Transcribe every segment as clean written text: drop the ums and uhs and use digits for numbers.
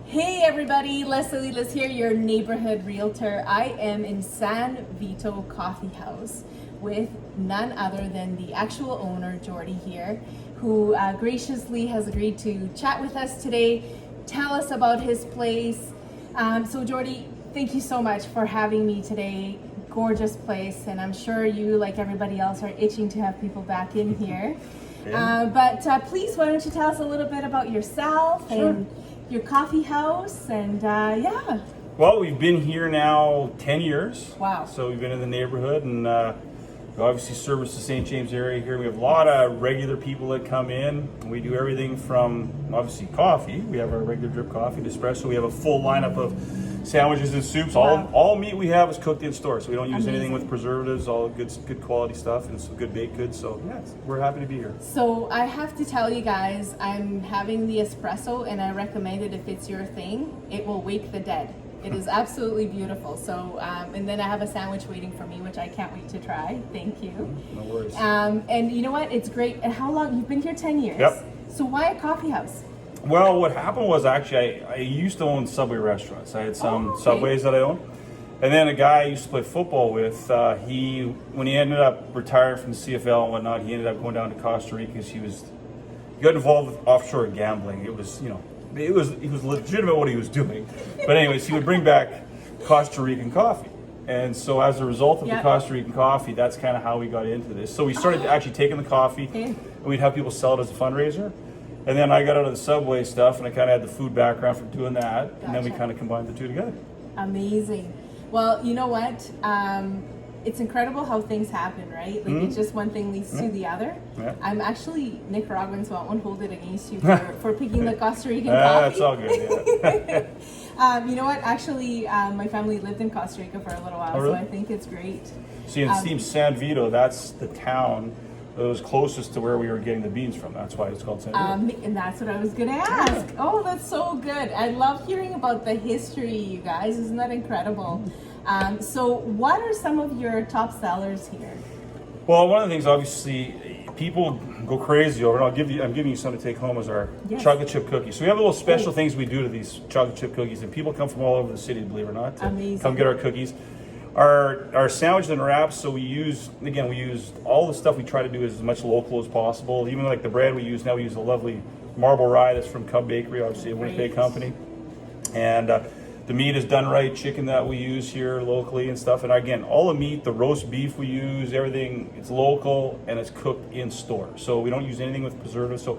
Hey everybody, Leslie Liz here, your neighborhood realtor. I am in San Vito Coffeehouse with none other than the actual owner, Geordie here, who graciously has agreed to chat with us today, tell us about his place. So Geordie, thank you so much for having me today. Gorgeous place, and I'm sure you, like everybody else, are itching to have people back in here. But please, why don't you tell us a little bit about yourself and your coffee house, and yeah. Well, we've been here now 10 years. Wow. So we've been in the neighborhood, and we obviously service the St. James area here. We have a lot of regular people that come in. We do everything from, obviously, coffee. We have our regular drip coffee, espresso. We have a full lineup of sandwiches and soups. Wow. All meat we have is cooked in store, so we don't use Amazing. anything with preservatives, all good quality stuff, and some good baked goods. So yeah, we're happy to be here. So I have to tell you guys, I'm having the espresso, and I recommend it if it's your thing. It will wake the dead. It is absolutely beautiful. So, and then I have a sandwich waiting for me, which I can't wait to try. Thank you. No worries. And you know what? It's great. And how long? You've been here 10 years. Yep. So why a coffee house? Well, what happened was actually I used to own Subway restaurants. I had some Subways that I owned. And then a guy I used to play football with, when he ended up retiring from the CFL and whatnot, he ended up going down to Costa Rica because he got involved with offshore gambling. It was legitimate what he was doing. But anyways, he would bring back Costa Rican coffee. And so as a result of the Costa Rican coffee, that's kind of how we got into this. So we started actually taking the coffee, and we'd have people sell it as a fundraiser. And then I got out of the Subway stuff, and I kind of had the food background from doing that. And then we kind of combined the two together. Amazing. Well, you know what? It's incredible how things happen, right? Like it's just one thing leads to the other. Yeah. I'm actually Nicaraguan, so I won't hold it against you for picking the Costa Rican coffee. That's all good, yeah. You know what? Actually, my family lived in Costa Rica for a little while, so I think it's great. See, it seems San Vito, that's the town that was closest to where we were getting the beans from. That's why it's called San Vito. And that's what I was going to ask. Oh, that's so good. I love hearing about the history, you guys. Isn't that incredible? So what are some of your top sellers here? Well, one of the things, obviously, people go crazy over, and I'm giving you something to take home, is our chocolate chip cookies. So we have little special things we do to these chocolate chip cookies, and people come from all over the city, believe it or not, to come get our cookies. Our sandwiches and wraps, so we use all the stuff we try to do as much local as possible. Even like the bread we use a lovely marble rye that's from Cub Bakery, obviously a Winnipeg company. And the meat is done right, chicken that we use here locally and stuff. And again, all the meat, the roast beef we use, everything, it's local and it's cooked in store. So we don't use anything with preservatives. So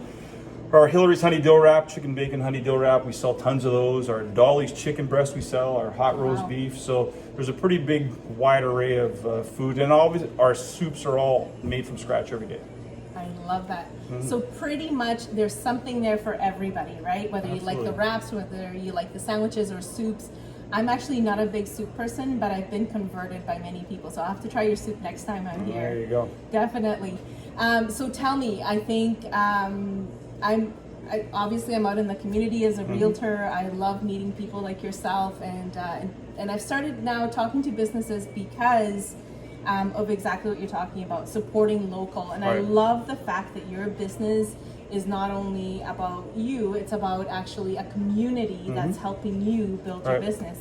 our Hillary's honey dill wrap, chicken bacon honey dill wrap, we sell tons of those. Our Dolly's chicken breast we sell, our hot roast beef. So there's a pretty big, wide array of food. And always our soups are all made from scratch every day. I love that. So pretty much there's something there for everybody, right? Whether you like the wraps, whether you like the sandwiches or soups. I'm actually not a big soup person, but I've been converted by many people. So I'll have to try your soup next time I'm here. There you go. Definitely. So tell me, I think obviously I'm out in the community as a realtor. I love meeting people like yourself, and I've started now talking to businesses because of exactly what you're talking about, supporting local. And I love the fact that your business is not only about you, it's about actually a community that's helping you build your business.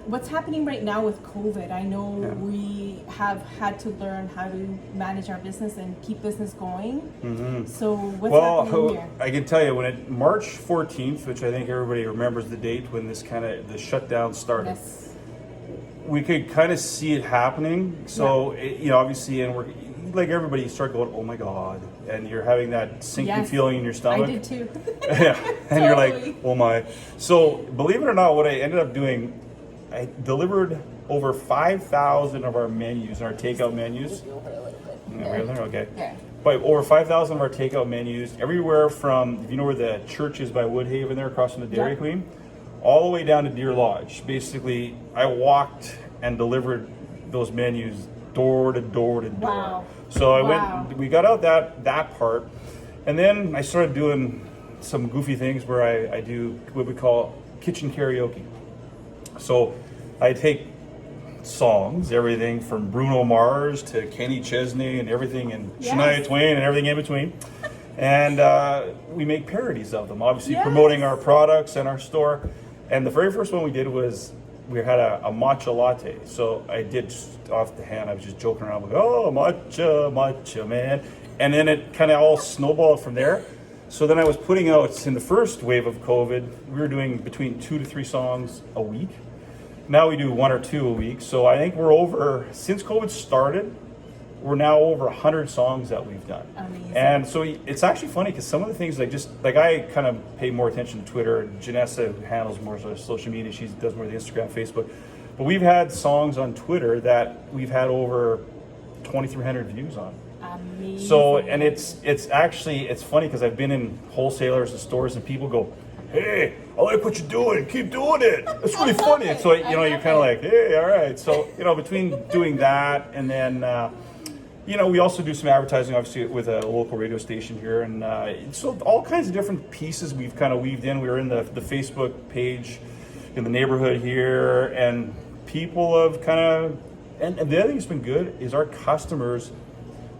What's happening right now with COVID? I know we have had to learn how to manage our business and keep business going. So what's happening here? I can tell you, March 14th, which I think everybody remembers the date when the shutdown started. We could kind of see it happening. So, obviously, and we're like everybody, you start going, oh my God. And you're having that sinking feeling in your stomach. I did too. And you're like, oh my. So, believe it or not, what I ended up doing, I delivered over 5,000 of our menus, our takeout menus. Okay. Yeah. But over 5,000 of our takeout menus, everywhere from, if you know where the church is by Woodhaven there, across from the Dairy Queen, all the way down to Deer Lodge. Basically, I walked and delivered those menus door to door to door. Wow. So we got out that part, and then I started doing some goofy things where I do what we call kitchen karaoke. So I take songs, everything from Bruno Mars to Kenny Chesney and everything, and Shania Twain and everything in between. And we make parodies of them, obviously Yes. promoting our products and our store. And the very first one we did was we had a matcha latte. So I did just off the hand, I was just joking around, like, oh, matcha, man. And then it kind of all snowballed from there. So then I was putting out, in the first wave of COVID, we were doing between 2 to 3 songs a week. Now we do 1 or 2 a week. So I think we're over, since COVID started, we're now over 100 songs that we've done. Amazing. And so it's actually funny because some of the things like I kind of pay more attention to Twitter. Janessa, who handles more sort of social media, she does more of the Instagram, Facebook. But we've had songs on Twitter that we've had over 2,300 views on. Amazing. So, and it's funny because I've been in wholesalers and stores and people go, hey, I like what you're doing, keep doing it. It's really funny. And so, you're kind of like, hey, all right. So, between doing that and then, we also do some advertising, obviously, with a local radio station here. And so all kinds of different pieces we've kind of weaved in. We were in the Facebook page in the neighborhood here, and people have kind of, and the other thing that's been good is our customers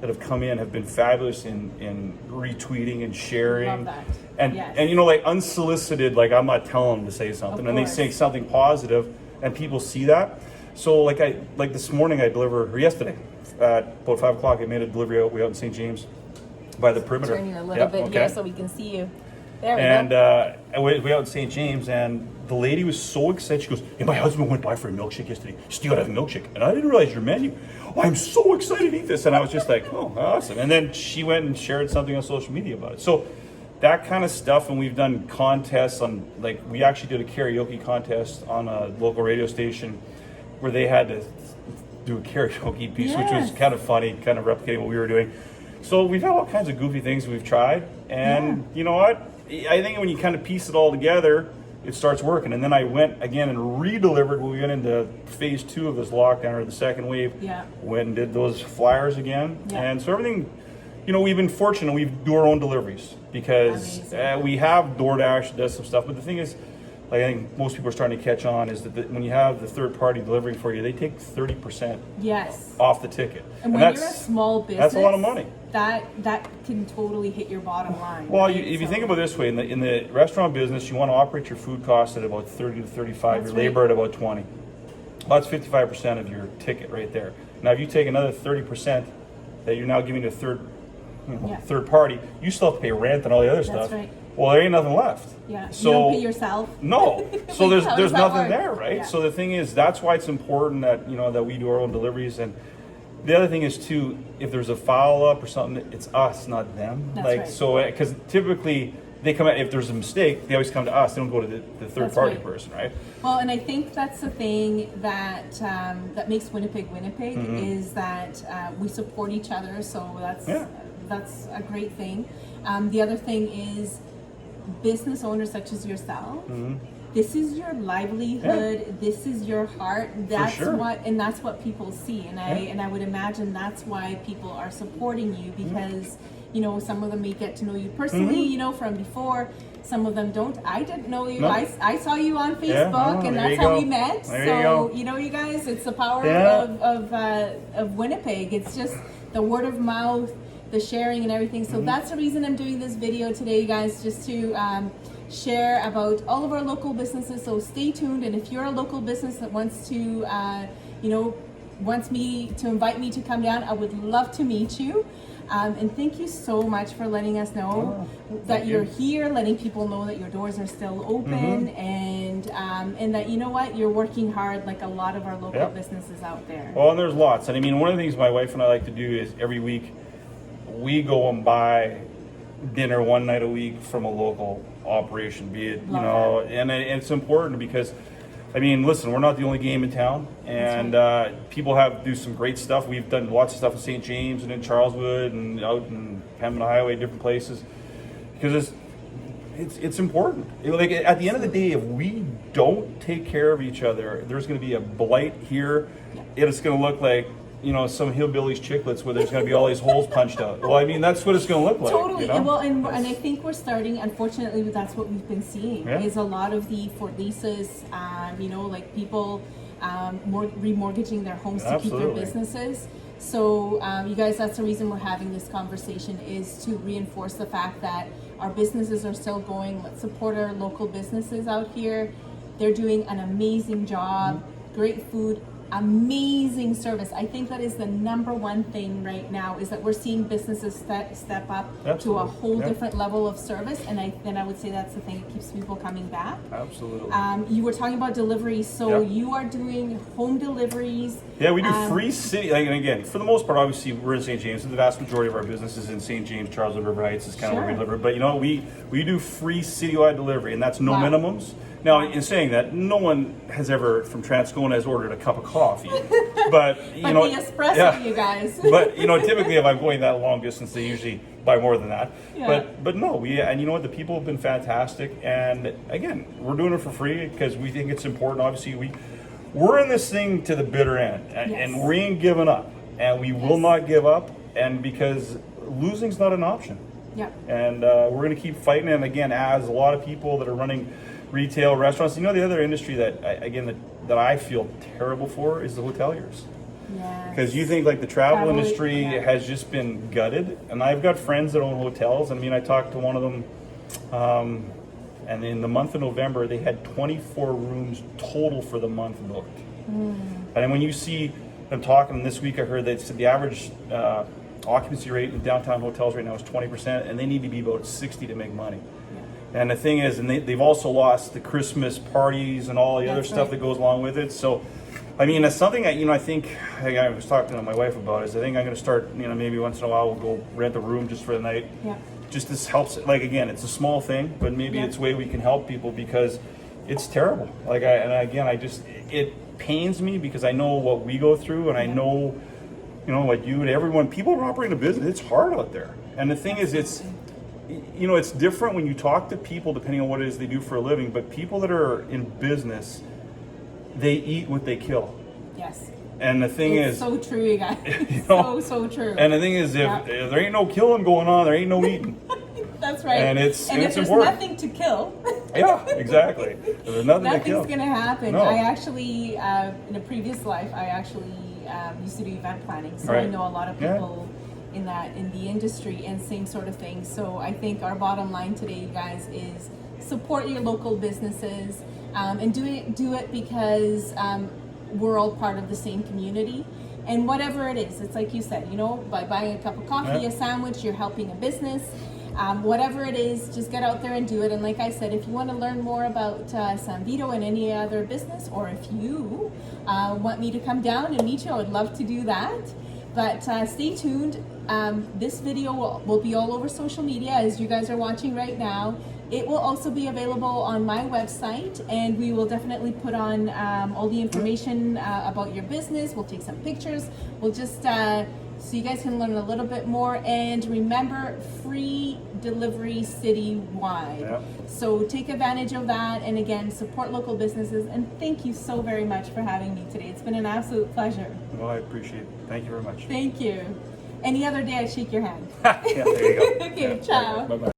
that have come in have been fabulous in retweeting and sharing. Love that. And Yes. and like unsolicited, like I'm not telling them to say something, and they say something positive, and people see that. So like this morning or yesterday at about 5 o'clock, I made a delivery out in St. James by the perimeter. Turn you a little bit here so we can see you. There we And go. we out in St. James, and the lady was so excited. She goes, hey, my husband went by for a milkshake yesterday. Still have a milkshake. And I didn't realize your menu. Oh, I'm so excited to eat this. And I was just like, oh, awesome. And then she went and shared something on social media about it. So that kind of stuff, and we've done contests on, like, we actually did a karaoke contest on a local radio station where they had to do a karaoke piece, which was kind of funny, kind of replicating what we were doing. So we've had all kinds of goofy things we've tried. And you know what? I think when you kind of piece it all together, it starts working. And then I went again and re-delivered when we went into phase 2 of this lockdown, or the second wave. Yeah. Went and did those flyers again. Yeah. And so everything, we've been fortunate. We do our own deliveries because we have DoorDash that does some stuff. But the thing is, like, I think most people are starting to catch on, is that when you have the third party delivering for you, they take 30% off the ticket. And when you're a small business, that's a lot of money. That can totally hit your bottom line. Well, right? if you think about it this way, in the restaurant business, you want to operate your food costs at about 30 to 35, your labor at about 20. Well, that's 55% of your ticket right there. Now, if you take another 30% that you're now giving to third party, you still have to pay rent and all the other stuff. That's right. Well, there ain't nothing left. Yeah. So, you don't pay yourself. No. So there's nothing work? there, right? Yeah. So the thing is, that's why it's important that that we do our own deliveries. And the other thing is too, if there's a foul up or something, it's us, not them. That's like right. so, because typically they come out, if there's a mistake, they always come to us. They don't go to the third party person, right? Well, and I think that's the thing that that makes Winnipeg Winnipeg is that we support each other. So that's a great thing. The other thing is business owners such as yourself. This is your livelihood. This is your heart. That's what people see, and I would imagine that's why people are supporting you, because some of them may get to know you personally, from before. Some of them don't. I didn't know you. No. I saw you on Facebook, and that's how we met. There you go. You guys, it's the power of Winnipeg. It's just the word of mouth, the sharing and everything. So that's the reason I'm doing this video today, you guys, just to share about all of our local businesses. So stay tuned, and if you're a local business that wants to invite me to come down, I would love to meet you. And thank you so much for letting us know that you're here, letting people know that your doors are still open, and that you're working hard like a lot of our local businesses out there. Well, and there's lots. And I mean, one of the things my wife and I like to do is every week we go and buy dinner one night a week from a local operation, be it, and it's important because, I mean, listen, we're not the only game in town, and people do some great stuff. We've done lots of stuff in St. James and in Charleswood and out in Pembina Highway, different places, because it's important. Like, at the end of the day, if we don't take care of each other, there's going to be a blight here. It's going to look like some hillbillies chiclets where there's going to be all these holes punched out. Well, I mean, that's what it's going to look like. Totally. Well, and I think we're starting, unfortunately, that's what we've been seeing, is a lot of the Fort Leases, like people remortgaging their homes to keep their businesses. So you guys, that's the reason we're having this conversation, is to reinforce the fact that our businesses are still going. Let's support our local businesses out here. They're doing an amazing job, great food, amazing service. I think that is the number one thing right now, is that we're seeing businesses step up to a whole different level of service, and I would say that's the thing that keeps people coming back. Absolutely. You were talking about deliveries, so you are doing home deliveries. Yeah, we do free city, like, and again, for the most part, obviously, we're in St. James, and the vast majority of our business is in St. James, Charles River Heights is kind of where we deliver. But you know, we do free citywide delivery, and that's no minimums. Now, in saying that, no one has ever from Transcona has ordered a cup of coffee, but you know, the espresso, you guys. But you know, typically, if I'm going that long distance, they usually buy more than that. But no, and you know what, the people have been fantastic, and again, we're doing it for free because we think it's important. Obviously, we're in this thing to the bitter end, and we ain't giving up, and we will not give up, and because losing's not an option. And we're going to keep fighting. And again, as a lot of people that are running retail restaurants, you know, the other industry that I feel terrible for is the hoteliers. Because you think like the travel industry has just been gutted, and I've got friends that own hotels. I mean, I talked to one of them, and in the month of November they had 24 rooms total for the month booked. And when you see them talking this week, I heard that the average occupancy rate in downtown hotels right now is 20%, and they need to be about 60 to make money. And the thing is, and they've also lost the Christmas parties and all the other stuff that goes along with it. So, I mean, it's something that, you know, I think, I was talking to my wife about, is I think I'm going to start, you know, maybe once in a while we'll go rent a room just for the night. Just this helps, like, again, it's a small thing, but maybe it's a way we can help people, because it's terrible. Like, it pains me because I know what we go through, and I know, you know, like you and everyone, people are operating a business, it's hard out there. And the thing is, it's, you know, it's different when you talk to people depending on what it is they do for a living, but people that are in business, they eat what they kill. And the thing is, so true, you guys. You know, so true. And the thing is, if there ain't no killing going on, there ain't no eating. That's right. And it's if there's important. nothing to kill. Exactly. If there's nothing to kill, nothing's going to happen. No. I actually, in a previous life, I actually used to do event planning, so I know a lot of people in the industry, and same sort of thing. So I think our bottom line today, you guys, is support your local businesses, and do it because we're all part of the same community. And whatever it is, it's like you said, you know, by buying a cup of coffee, a sandwich, you're helping a business. Whatever it is, just get out there and do it. And like I said, if you want to learn more about San Vito and any other business, or if you want me to come down and meet you, I would love to do that. But stay tuned. This video will be all over social media, as you guys are watching right now. It will also be available on my website, and we will definitely put on all the information about your business. We'll take some pictures. We'll just so you guys can learn a little bit more. And remember, free delivery citywide. So take advantage of that, and again, support local businesses. And thank you so very much for having me today. It's been an absolute pleasure. Well, I appreciate it. Thank you very much. Thank you. Any other day I'd shake your hand. There you go. Okay, ciao. Bye-bye.